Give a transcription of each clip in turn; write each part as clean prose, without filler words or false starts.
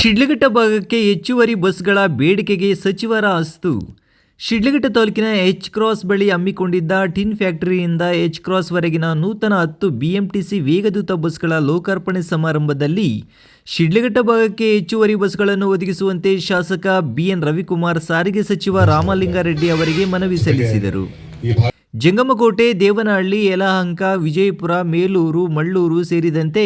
ಶಿಡ್ಲಘಟ್ಟ ಭಾಗಕ್ಕೆ ಹೆಚ್ಚುವರಿ ಬಸ್ಗಳ ಬೇಡಿಕೆಗೆ ಸಚಿವರ ಅಸ್ತು. ಶಿಡ್ಲಘಟ್ಟ ತಾಲೂಕಿನ ಎಚ್ ಕ್ರಾಸ್ ಬಳಿ ಹಮ್ಮಿಕೊಂಡಿದ್ದ ಟಿನ್ ಫ್ಯಾಕ್ಟರಿಯಿಂದ ಎಚ್ ಕ್ರಾಸ್ ವರೆಗಿನ ನೂತನ 10 ಬಿಎಂಟಿಸಿ ವೇಗದೂತ ಬಸ್ಗಳ ಲೋಕಾರ್ಪಣೆ ಸಮಾರಂಭದಲ್ಲಿ ಶಿಡ್ಲಘಟ್ಟ ಭಾಗಕ್ಕೆ ಹೆಚ್ಚುವರಿ ಬಸ್ಗಳನ್ನು ಒದಗಿಸುವಂತೆ ಶಾಸಕ ಬಿಎನ್ ರವಿಕುಮಾರ್ ಸಾರಿಗೆ ಸಚಿವ ರಾಮಲಿಂಗಾರೆಡ್ಡಿ ಅವರಿಗೆ ಮನವಿ ಸಲ್ಲಿಸಿದರು. ಜಂಗಮಕೋಟೆ, ದೇವನಹಳ್ಳಿ, ಯಲಹಂಕ, ವಿಜಯಪುರ, ಮೇಲೂರು, ಮಳ್ಳೂರು ಸೇರಿದಂತೆ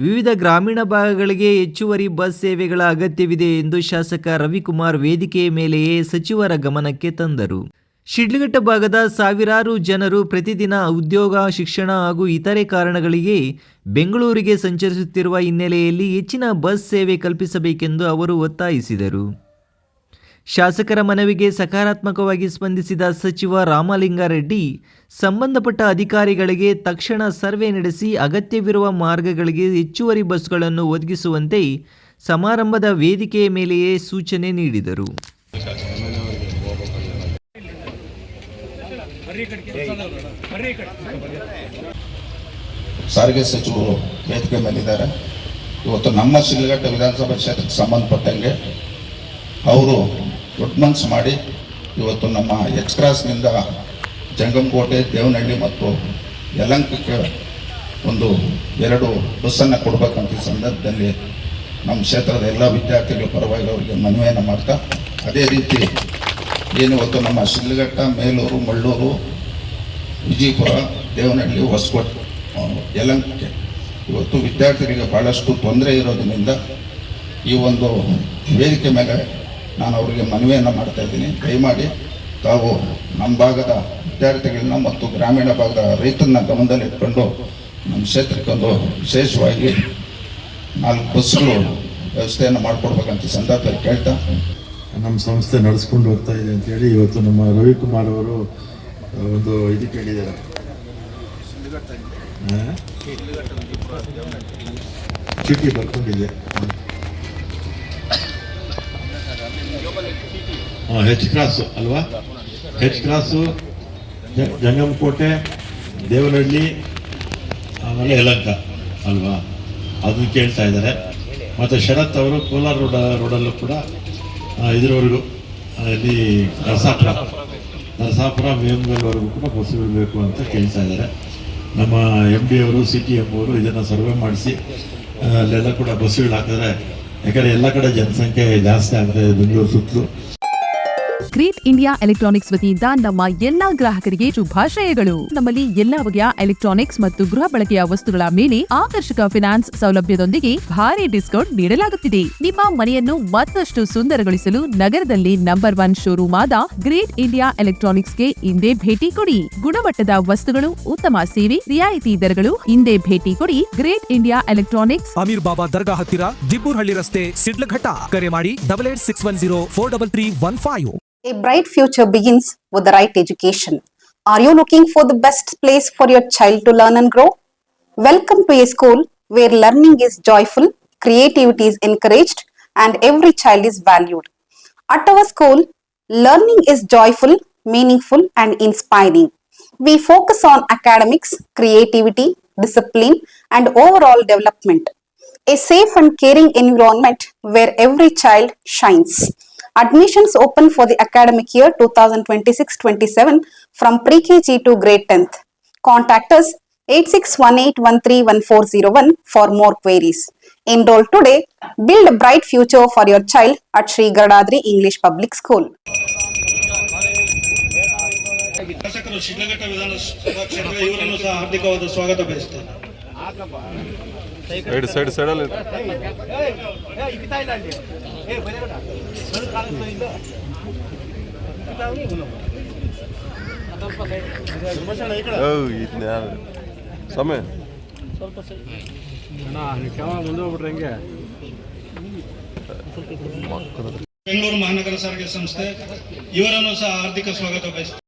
ವಿವಿಧ ಗ್ರಾಮೀಣ ಭಾಗಗಳಿಗೆ ಹೆಚ್ಚುವರಿ ಬಸ್ ಸೇವೆಗಳ ಅಗತ್ಯವಿದೆ ಎಂದು ಶಾಸಕ ರವಿಕುಮಾರ್ ವೇದಿಕೆಯ ಮೇಲೆಯೇ ಸಚಿವರ ಗಮನಕ್ಕೆ ತಂದರು. ಶಿಡ್ಲಘಟ್ಟ ಭಾಗದ ಸಾವಿರಾರು ಜನರು ಪ್ರತಿದಿನ ಉದ್ಯೋಗ, ಶಿಕ್ಷಣ ಹಾಗೂ ಇತರೆ ಕಾರಣಗಳಿಗೆ ಬೆಂಗಳೂರಿಗೆ ಸಂಚರಿಸುತ್ತಿರುವ ಹಿನ್ನೆಲೆಯಲ್ಲಿ ಹೆಚ್ಚಿನ ಬಸ್ ಸೇವೆ ಕಲ್ಪಿಸಬೇಕೆಂದು ಅವರು ಒತ್ತಾಯಿಸಿದರು. ಶಾಸಕರ ಮನವಿಗೆ ಸಕಾರಾತ್ಮಕವಾಗಿ ಸ್ಪಂದಿಸಿದ ಸಚಿವ ರಾಮಲಿಂಗಾರೆಡ್ಡಿ ಸಂಬಂಧಪಟ್ಟ ಅಧಿಕಾರಿಗಳಿಗೆ ತಕ್ಷಣ ಸರ್ವೆ ನಡೆಸಿ ಅಗತ್ಯವಿರುವ ಮಾರ್ಗಗಳಿಗೆ ಹೆಚ್ಚುವರಿ ಬಸ್ಗಳನ್ನು ಒದಗಿಸುವಂತೆ ಸಮಾರಂಭದ ವೇದಿಕೆಯ ಮೇಲೆಯೇ ಸೂಚನೆ ನೀಡಿದರು. ಸಾರಿಗೆ ಸಚಿವರು ವೇದಿಕೆ ಮೇಲಿದ್ದಾರೆ. ಇವತ್ತು ನಮ್ಮ ಶಿಡ್ಲಘಟ್ಟ ವಿಧಾನಸಭಾ ಕ್ಷೇತ್ರಕ್ಕೆ ಸಂಬಂಧಪಟ್ಟಂಗೆ ಅವರು ದೊಡ್ಡ ಮನಸ್ಸು ಮಾಡಿ ಇವತ್ತು ನಮ್ಮ ಎಚ್ ಕ್ರಾಸ್ನಿಂದ ಜಂಗಮಕೋಟೆ, ದೇವನಹಳ್ಳಿ ಮತ್ತು ಯಲಹಂಕಕ್ಕೆ ಒಂದು 2 ಬಸ್ಸನ್ನು ಕೊಡಬೇಕಂತ ಈ ಸಂದರ್ಭದಲ್ಲಿ ನಮ್ಮ ಕ್ಷೇತ್ರದ ಎಲ್ಲ ವಿದ್ಯಾರ್ಥಿಗಳ ಪರವಾಗಿ ಅವರಿಗೆ ಮನವಿಯನ್ನು ಮಾಡ್ತಾ, ಅದೇ ರೀತಿ ಏನಿವತ್ತು ನಮ್ಮ ಶಿಡ್ಲಘಟ್ಟ, ಮೇಲೂರು, ಮಳ್ಳೂರು, ವಿಜಯಪುರ, ದೇವನಹಳ್ಳಿ, ಹೊಸಕೋಟೆ, ಯಲಹಂಕಕ್ಕೆ ಇವತ್ತು ವಿದ್ಯಾರ್ಥಿಗಳಿಗೆ ಭಾಳಷ್ಟು ತೊಂದರೆ ಇರೋದ್ರಿಂದ ಈ ಒಂದು ವೇದಿಕೆ ಮೇಲೆ ನಾನು ಅವರಿಗೆ ಮನವಿಯನ್ನು ಮಾಡ್ತಾ ಇದ್ದೀನಿ. ದಯಮಾಡಿ ತಾವು ನಮ್ಮ ಭಾಗದ ವಿದ್ಯಾರ್ಥಿಗಳನ್ನ ಮತ್ತು ಗ್ರಾಮೀಣ ಭಾಗದ ರೈತರನ್ನ ಗಮನದಲ್ಲಿ ಇಟ್ಕೊಂಡು ನಮ್ಮ ಕ್ಷೇತ್ರಕ್ಕೆ ಒಂದು ವಿಶೇಷವಾಗಿ 4 ಬಸ್ಗಳು ವ್ಯವಸ್ಥೆಯನ್ನು ಮಾಡಿಕೊಡ್ಬೇಕಂತ ಸಂದರ್ಭದಲ್ಲಿ ಕೇಳ್ತಾ, ನಮ್ಮ ಸಂಸ್ಥೆ ನಡೆಸ್ಕೊಂಡು ಹೋಗ್ತಾ ಇದೆ ಅಂತೇಳಿ ಇವತ್ತು ನಮ್ಮ ರವಿಕುಮಾರ್ ಅವರು ಒಂದು ಇದು ಕೇಳಿದ್ದಾರೆ. ಚೀಟಿ ಬರ್ಕೊಂಡಿದೆ. ಹೆಚ್ ಕ್ರಾಸು ಅಲ್ವಾ? ಹೆಚ್ ಕ್ರಾಸು, ಜಂಗಮಕೋಟೆ, ದೇವನಹಳ್ಳಿ, ಆಮೇಲೆ ಯಲಹಂಕ ಅಲ್ವಾ? ಅದನ್ನು ಕೇಳ್ತಾ ಇದ್ದಾರೆ. ಮತ್ತು ಶರತ್ ಅವರು ಕೋಲಾರ ರೋಡಲ್ಲೂ ಕೂಡ ಇದರವರೆಗೂ ಇಲ್ಲಿ ನರಸಾಪುರ ಮೇಮ್ಗಲ್ವರೆಗೂ ಕೂಡ ಬಸ್ಸುಗಳು ಬೇಕು ಅಂತ ಕೇಳ್ತಾ ಇದ್ದಾರೆ. ನಮ್ಮ MD ಅವರು, CTM ಅವರು ಇದನ್ನು ಸರ್ವೆ ಮಾಡಿಸಿ ಅಲ್ಲೆಲ್ಲ ಕೂಡ ಬಸ್ಸುಗಳು ಹಾಕಿದ್ರೆ, ಯಾಕಂದರೆ ಎಲ್ಲ ಕಡೆ ಜನಸಂಖ್ಯೆ ಜಾಸ್ತಿ ಆಗ್ತದೆ ಬೆಂಗಳೂರು ಸುತ್ತಲೂ. ಗ್ರೇಟ್ ಇಂಡಿಯಾ ಎಲೆಕ್ಟ್ರಾನಿಕ್ಸ್ ವತಿಯಿಂದ ನಮ್ಮ ಎಲ್ಲಾ ಗ್ರಾಹಕರಿಗೆ ಶುಭಾಶಯಗಳು. ನಮ್ಮಲ್ಲಿ ಎಲ್ಲಾ ಬಗೆಯ ಎಲೆಕ್ಟ್ರಾನಿಕ್ಸ್ ಮತ್ತು ಗೃಹ ಬಳಕೆಯ ವಸ್ತುಗಳ ಮೇಲೆ ಆಕರ್ಷಕ ಫಿನಾನ್ಸ್ ಸೌಲಭ್ಯದೊಂದಿಗೆ ಭಾರಿ ಡಿಸ್ಕೌಂಟ್ ನೀಡಲಾಗುತ್ತಿದೆ. ನಿಮ್ಮ ಮನೆಯನ್ನು ಮತ್ತಷ್ಟು ಸುಂದರಗೊಳಿಸಲು ನಗರದಲ್ಲಿ ನಂಬರ್ 1 ಶೋರೂಮ್ ಆದ ಗ್ರೇಟ್ ಇಂಡಿಯಾ ಎಲೆಕ್ಟ್ರಾನಿಕ್ಸ್ಗೆ ಇಂದೇ ಭೇಟಿ ಕೊಡಿ. ಗುಣಮಟ್ಟದ ವಸ್ತುಗಳು, ಉತ್ತಮ ಸೇವೆ, ರಿಯಾಯಿತಿ ದರಗಳು. ಇಂದೇ ಭೇಟಿ ಕೊಡಿ ಗ್ರೇಟ್ ಇಂಡಿಯಾ ಎಲೆಕ್ಟ್ರಾನಿಕ್ಸ್, ಅಮೀರ್ ಬಾಬಾ ದರ್ಗಾ ಹತ್ತಿರ, ದಿಬ್ಬೂರ್ಹಳ್ಳಿ ರಸ್ತೆ, ಶಿಡ್ಲಘಟ್ಟ. ಕರೆ ಮಾಡಿ 8861043315. A bright future begins with the right education. Are you looking for the best place for your child to learn and grow? Welcome to a school where learning is joyful, creativity is encouraged, and every child is valued. At our school, learning is joyful, meaningful, and inspiring. We focus on academics, creativity, discipline, and overall development. A safe and caring environment where every child shines. Admissions open for the academic year 2026-27 from pre-KG to grade 10th. Contact us 8618131401 for more queries. Enroll today. Build a bright future for your child at Sri Gadadri English Public School. ಶಾಸಕರು ಶಿಡ್ಲಘಟ್ಟ ವಿಧಾನಸಭಾ ಕ್ಷೇತ್ರ ಇವರನ್ನು ಸಹ ಹಾರ್ದಿಕವಾದ ಸ್ವಾಗತ ಬಯಸುತ್ತೇನೆ. ಸೈಡಲ್ಲಿ ಸಮಯ ಬೆಂಗಳೂರು ಮಹಾನಗರ ಸಾರಿಗೆ ಸಂಸ್ಥೆ ಇವರನ್ನು ಸಹ ಹಾರ್ದಿಕ ಸ್ವಾಗತ ಬಯಸುತ್ತೇನೆ.